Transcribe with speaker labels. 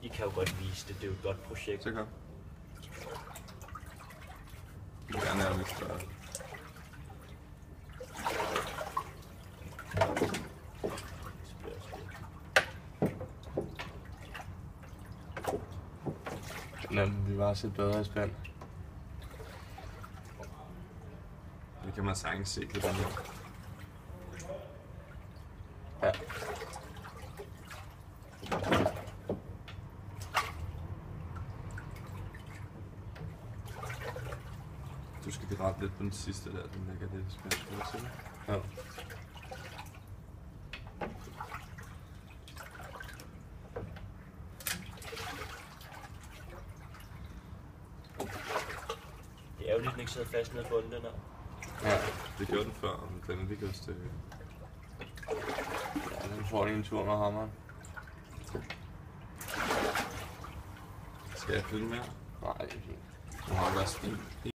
Speaker 1: I kan jo godt vise det, det er jo et godt projekt.
Speaker 2: Så kom. Det er gerne lidt større.
Speaker 3: Nå, vi var set bedre i spand.
Speaker 2: Det kan man sagtens se lidt af.
Speaker 3: Ja.
Speaker 2: Du skal rette lidt på den sidste der, den lægger lidt spændt på til.
Speaker 3: Ja.
Speaker 1: Det er jo lidt, den ikke sidder fast nede på den der.
Speaker 3: Ja.
Speaker 2: Det gjorde den før, men den er lige gået stykke.
Speaker 3: Ja, den får lige en tur med hammeren.
Speaker 2: Skal jeg fylde mere?
Speaker 3: Nej, det er fint.
Speaker 2: Nu har jeg også en